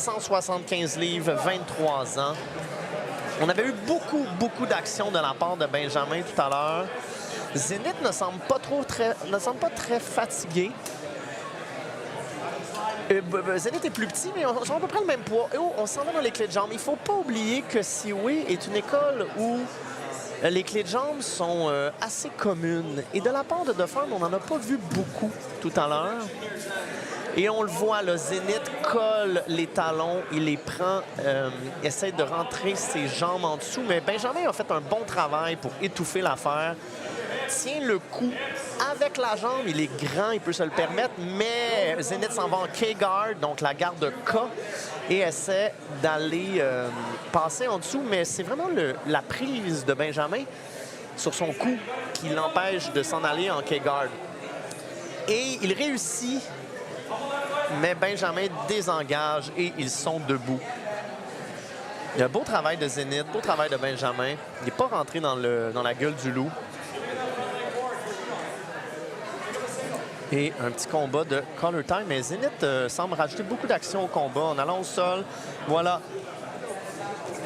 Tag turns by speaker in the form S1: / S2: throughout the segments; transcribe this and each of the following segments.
S1: 175 livres, 23 ans. On avait eu beaucoup d'actions de la part de Benjamin tout à l'heure. Zénith ne semble pas très fatigué. Zénith est plus petit, mais on a à peu près le même poids. Et on s'en va dans les clés de jambes. Il ne faut pas oublier que Seaway est une école où les clés de jambes sont assez communes. Et de la part de Defern, on n'en a pas vu beaucoup tout à l'heure. Et on le voit, le Zénith colle les talons, il les prend, essaie de rentrer ses jambes en dessous. Mais Benjamin a fait un bon travail pour étouffer l'affaire. Tient le coup avec la jambe, il est grand, il peut se le permettre, mais Zénith s'en va en K-guard, donc la garde de K, et essaie d'aller passer en dessous. Mais c'est vraiment la prise de Benjamin sur son cou qui l'empêche de s'en aller en K-guard. Et il réussit, mais Benjamin désengage et ils sont debout. Il y a un beau travail de Zénith, beau travail de Benjamin. Il n'est pas rentré dans la gueule du loup. Et un petit combat de collar tie, mais Zénith semble rajouter beaucoup d'action au combat en allant au sol. Voilà.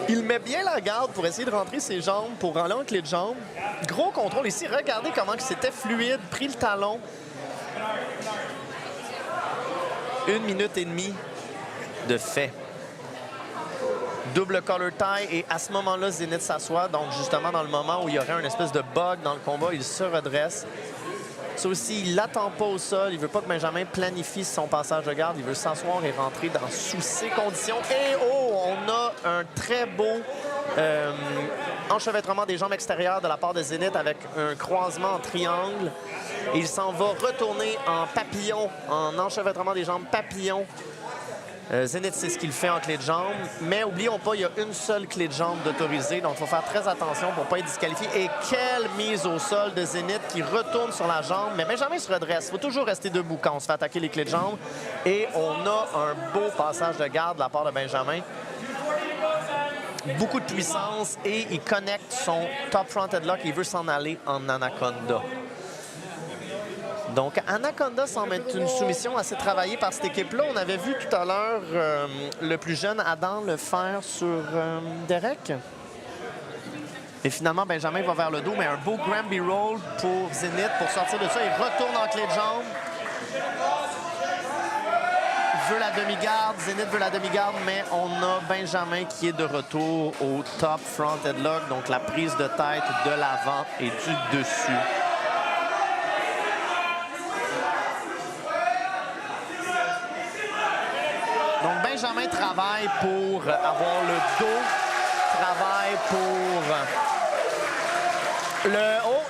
S1: Il met bien la garde pour essayer de rentrer ses jambes, pour aller en clé de jambe. Gros contrôle ici. Regardez comment c'était fluide, pris le talon. 1 minute et demie de fait. Double collar tie et à ce moment-là, Zénith s'assoit. Donc justement, dans le moment où il y aurait une espèce de bug dans le combat, il se redresse. Ça aussi, il l'attend pas au sol. Il veut pas que Benjamin planifie son passage de garde. Il veut s'asseoir et rentrer sous ces conditions. Et on a un très beau enchevêtrement des jambes extérieures de la part de Zénith avec un croisement en triangle. Et il s'en va retourner en papillon, en enchevêtrement des jambes papillon. Zénith, c'est ce qu'il fait en clé de jambe. Mais oublions pas, il y a une seule clé de jambe d'autorisée. Donc, il faut faire très attention pour ne pas être disqualifié. Et quelle mise au sol de Zénith qui retourne sur la jambe. Mais Benjamin se redresse. Il faut toujours rester debout quand on se fait attaquer les clés de jambe. Et on a un beau passage de garde de la part de Benjamin. Beaucoup de puissance. Et il connecte son top front headlock. Il veut s'en aller en anaconda. Donc, Anaconda semble être une soumission assez travaillée par cette équipe-là. On avait vu tout à l'heure le plus jeune Adam le faire sur Derek. Et finalement, Benjamin va vers le dos, mais un beau Granby Roll pour Zénith pour sortir de ça. Il retourne en clé de jambe. Il veut la demi-garde. Zénith veut la demi-garde, mais on a Benjamin qui est de retour au top front headlock. Donc, la prise de tête de l'avant et du dessus. Donc, Benjamin travaille pour avoir le dos, travaille pour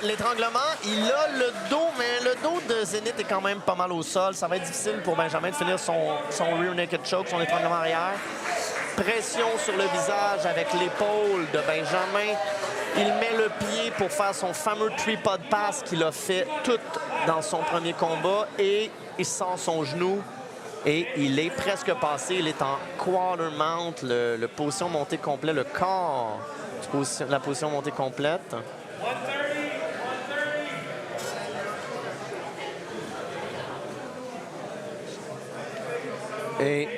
S1: l'étranglement. Il a le dos, mais le dos de Zénith est quand même pas mal au sol. Ça va être difficile pour Benjamin de finir son rear naked choke, son étranglement arrière. Pression sur le visage avec l'épaule de Benjamin. Il met le pied pour faire son fameux tripod pass qu'il a fait tout dans son premier combat et il sent son genou. Et il est presque passé. Il est en quarter mount, le position montée complète, le corps, la position montée complète. Et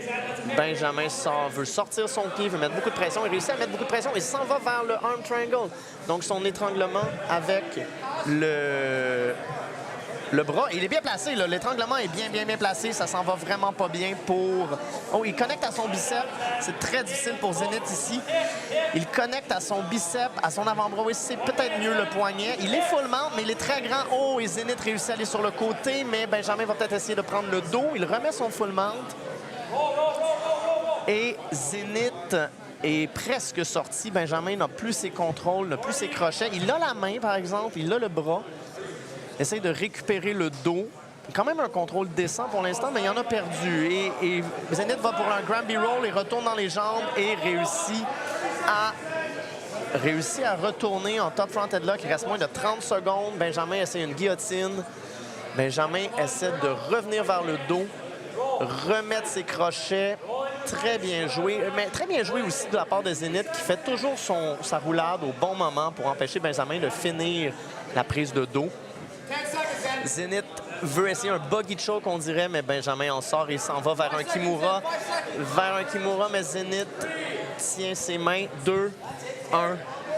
S1: Benjamin veut sortir son pied, veut mettre beaucoup de pression. Il réussit à mettre beaucoup de pression et s'en va vers le arm triangle. Donc son étranglement avec le bras, il est bien placé, l'étranglement est bien placé, ça s'en va vraiment pas bien pour... Oh, il connecte à son bicep, c'est très difficile pour Zénith ici. Il connecte à son bicep, à son avant-bras, oui, c'est peut-être mieux le poignet. Il est full mount, mais il est très grand. Oh, et Zénith réussit à aller sur le côté, mais Benjamin va peut-être essayer de prendre le dos. Il remet son full mount. Et Zénith est presque sorti. Benjamin n'a plus ses contrôles, n'a plus ses crochets. Il a la main, par exemple, il a le bras. Essaye de récupérer le dos. Quand même un contrôle décent pour l'instant, mais il en a perdu. Et Zénith va pour un Granby Roll et retourne dans les jambes et réussit à retourner en top front headlock. Il reste moins de 30 secondes. Benjamin essaie une guillotine. Benjamin essaie de revenir vers le dos, remettre ses crochets. Très bien joué, mais très bien joué aussi de la part de Zénith qui fait toujours sa roulade au bon moment pour empêcher Benjamin de finir la prise de dos. Zénith veut essayer un buggy choke, on dirait, mais Benjamin en sort et s'en va vers un Kimura. Mais Zenith tient ses mains. 2, 1,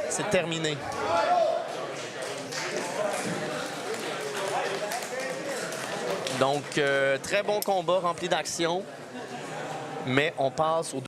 S1: c'est terminé. Donc, très bon combat rempli d'action. Mais on passe au